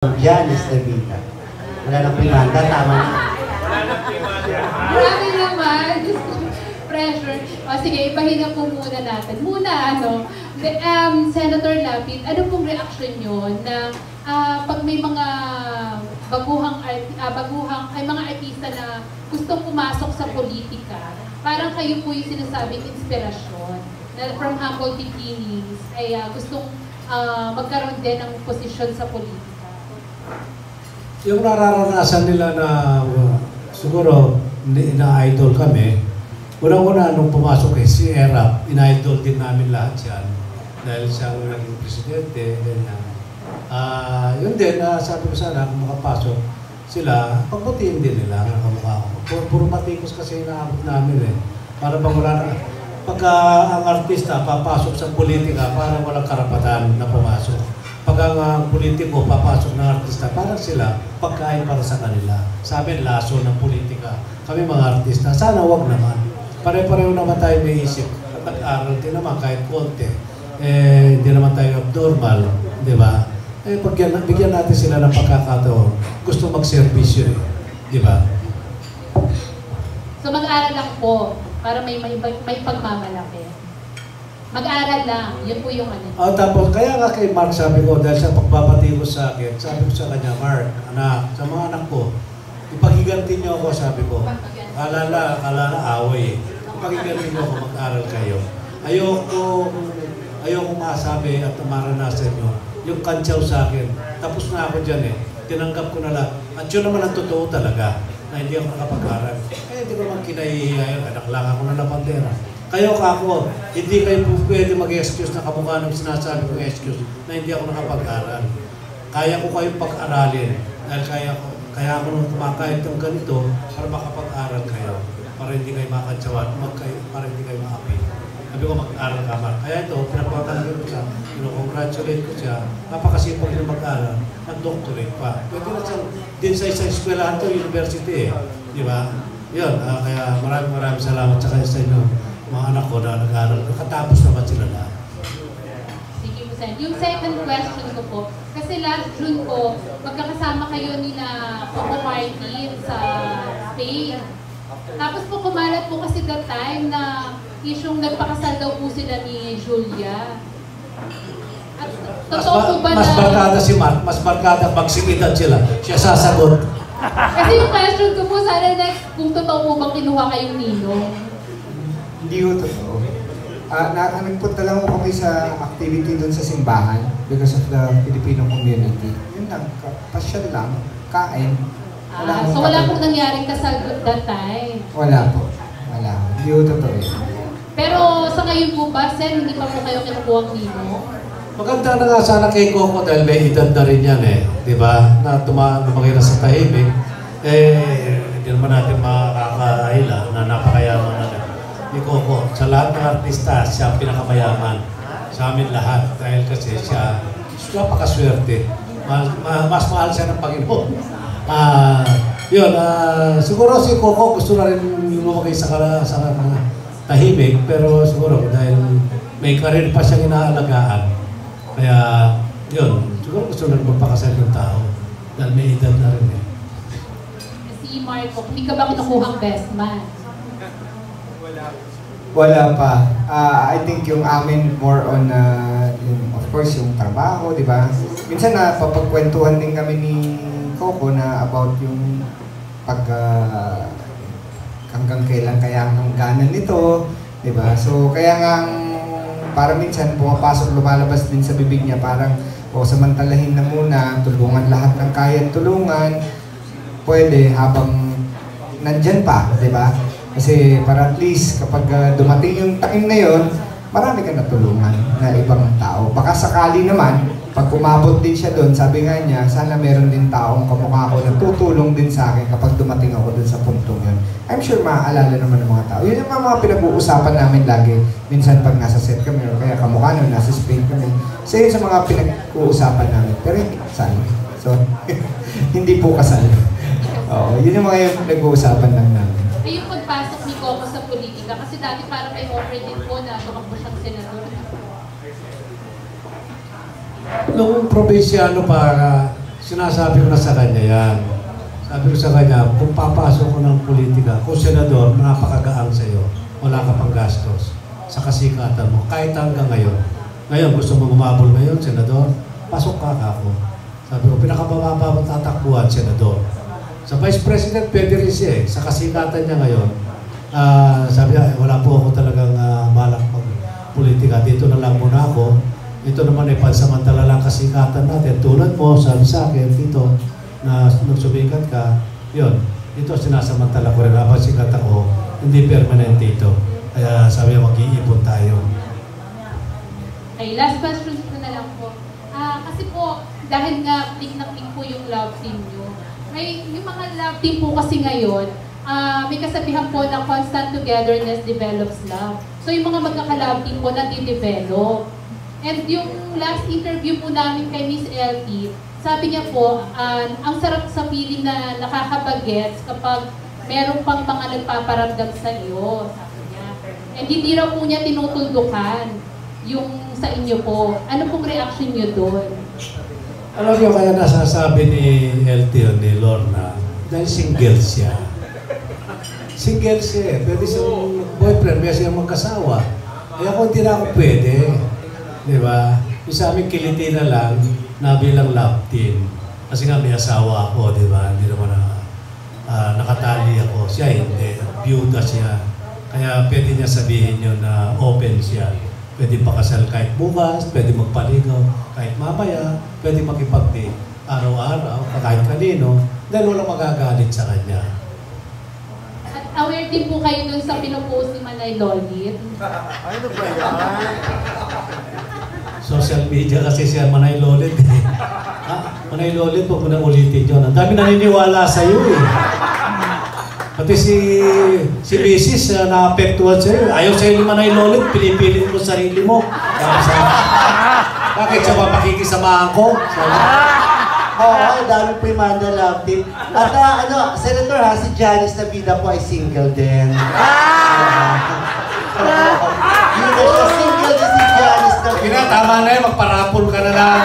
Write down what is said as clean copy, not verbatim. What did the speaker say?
Janice Levita. Wala nang primanda, tama na. Marami naman. Pressure. O sige, ipahinga po muna natin. Senator Lapid, ano pong reaksyon nyo na pag may mga mga artista na gustong pumasok sa politika, parang kayo po yung sinasabing inspirasyon na from humble beginnings ay gustong magkaroon din ng posisyon sa politika. Yung nararanasan nila na siguro ina-idol kami, unang-una nung pumasok si Erap, ina-idol din namin lahat yan dahil siyang naging presidente, ganyan. Yun din, sabi ko sana kung makapasok sila, pagputiin din nila ang kamukha ko. Puro matikos kasi inaabot namin eh. Para bang wala na, pagka ang artista papasok sa politika, parang walang karapatan na pumasok. Pag ang politiko papasok ng artista, parang sila pagkain para sa kanila. Sa amin, laso ng politika. Kami mga artista, sana wag naman. Pare-pareho naman tayo may isip. At nag-aral din naman kahit konti. Hindi naman tayo abnormal, di ba? Bigyan natin sila ng pagkakataon. Gusto mag-servisyo eh, di ba? So mag-aral lang po para may pagmamalaki. Mag-aral lang, yun po yung ano. Tapos, kaya nga kay Mark sabi ko, dahil sa pagbabati ko sa akin, sabi ko sa kanya, Mark, anak, sa mga anak ko, ipaghiganti niyo ako, sabi ko. Kalala, away eh. Ipaghiganti niyo ako, mag-aral kayo. Ayoko masabi at maranasan niyo yung kantsaw sa akin. Tapos na ako dyan eh. Tinanggap ko na lang. At yun naman ang totoo talaga, na hindi ako nakapag-aral. Hindi ko naman kinahihiya yun. Anak lang ako na napandera. Kayo ako, hindi kayo pwede mag-excuse na kamukha ng sinasabi kong excuse na hindi ako nakapag-aral. Kaya ko kayong pag-aralin. Dahil kaya ako nung kumakahit ng ganito para makapag-aral kayo. Para hindi kayo makatsawan, para hindi kayo maapi. Sabi ko mag-aral ka, Mark. Kaya ito, pinagpapanagin ko siya, congratulate ko siya. Napakasipag na mag-aral, mag-doctorate pa. Pwede na siya din sa isang eskwelahan to, university eh. Di ba? Yun, kaya maraming salamat sa inyo. Mga anak ko na nag-aaral, nakatapos naman sila lahat. Sige po, Sen. Yung second question ko po, kasi last June po, magkakasama kayo ni na Coco Martin sa Spain. Tapos po kumalat po kasi that time na isyong nagpakasal daw po sila ni Julia. At totoo po ba na... Mas barkada si Mark, mas barkada magsimidad sila. Siya sasagot. Kasi yung question ko po, sana kung totoo po bang kinuha kayong ninong? Hindi ko totoo. Nagpunta lang ako kami sa activity doon sa simbahan because of the Filipino community. Yun lang, pasyal lang, kain. So wala pong nangyaring kasal that time? Wala po. Wala. Hindi ko totoo yun. Pero sa ngayon po ba, Sen, hindi pa po kayo kinukuha ang ninong? Maganda na nga sana kay Coco dahil may edad na rin yan eh. Di ba? Na lumaki na sa tahimik. Hindi naman natin makakaila na napakayaman na rin. Ni Coco, sa lahat ng artista, siya ang pinakamayaman sa amin lahat dahil kasi siya napakaswerte. Mas mahal siya ng Panginoon. Siguro si Coco gusto na rin lumaki sa mga tahimik, pero siguro dahil may karir pa siyang inaalagaan. Kaya, siguro gusto na rin magpakasal ng tao dahil may edad na rin eh. Si Marco, hindi ka ba kinukuhang best man? Wala pa. I think yung amin more on, of course, yung trabaho, di ba? Minsan napapagkwentuhan din kami ni Coco na about yung hanggang kailan kaya ang hangganan nito, di ba? So, kaya nga para minsan pumapasok, lumalabas din sa bibig niya, parang samantalahin na muna, tulungan lahat ng kayang tulungan, pwede habang nandyan pa, di ba? Kasi para at least kapag dumating yung taim na yon, marami ka natulungan na ibang tao. Baka sakali naman, pag umabot din siya doon, sabi nga niya, sana meron din taong kamukha ko na tutulong din sa akin kapag dumating ako doon sa puntong yun. I'm sure maaalala naman ng mga tao. Yun yung mga pinag-uusapan namin lagi. Minsan pag nasa set kami, o kaya kamukha nun, nasa Spain kami. So yun sa mga pinag-uusapan namin. Pero hindi kasal. So, hindi po kasal. Yun yung mga pinag-uusapan lang namin. Yung pagpasok ni Coco sa politika, kasi dati parang may offer din po na tumakbo siyang senador. Noong probinsyano pa, sinasabi ko na sa kanya yan. Sabi ko sa kanya, kung papasok ko ng politika, kung senador, napakagaang sa'yo. Wala ka pang gastos sa kasikatan mo. Kahit hanggang ngayon. Ngayon, gusto mo umabol ngayon, senador? Pasok ka ako. Sabi ko, pinakabababa mo tatakbuhan, senador. Sa Vice President, pwede rin siya eh. Sa kasikatan niya ngayon, sabi niya, wala po ako talagang malak pag-politika. Dito na lang muna ako. Ito naman ay pansamantala lang kasikatan natin. Tulad mo, sabi sa akin dito, na nung sumikat ka, yun, ito sinasamantala ko rin. Habang sikat ako, hindi permanente ito. Kaya sabi niya, mag-iipon tayo. Okay, last question ko na lang po. Kasi po, dahil nga click na click po yung love team nyo, may yung mga love team po kasi ngayon, may kasabihan po na constant togetherness develops love. So yung mga magkaka-love team po nati-develop. And yung last interview po namin kay Miss LT, sabi niya po, ang sarap sa feeling na nakakabagets kapag meron pang mga nagpaparamdam sa iyo, sabi niya. And hindi raw po niya tinutuldukan yung sa inyo po. Ano pong reaction niyo doon? Alam niyo kaya nasasabi ni LT o ni Lorna, dahil single siya. Single siya eh. Pwede siyang boyfriend, pwede siyang magkasawa. Kaya kung hindi na ako pwede, di ba? Yung sa amin kiliti na lang na bilang love team. Kasi nga may asawa ako, di ba? Hindi naman nakatali ako. Siya hindi. Byuda siya. Kaya pwede niya sabihin yun na open siya. Pwede pakasal kahit bukas, pwede magpaligaw kahit mamaya, pwede makipag-date araw-araw, kahit kanino, dahil walang magagalit sa kanya. At aware din po kayo dun sa pinupost ni Manay Lolit. Ano ba yan? Social media kasi siya Manay Lolit eh. Manay Lolit, huwag mo na ulitin yun. Ang dami naniniwala sa'yo eh. Pati si Mrs. na-apektuhan sa'yo. Ayaw sa'yo ni Manay Lolit, pinipilit mo sarili mo. Bakit siya mapakikisamahan ko? Oo, dami po yung mga love team. At Senator ha, si Janice Nabida po ay single din. Yun na siya, single din si Janice Nabida. Tama na yun, magparapol ka na lang.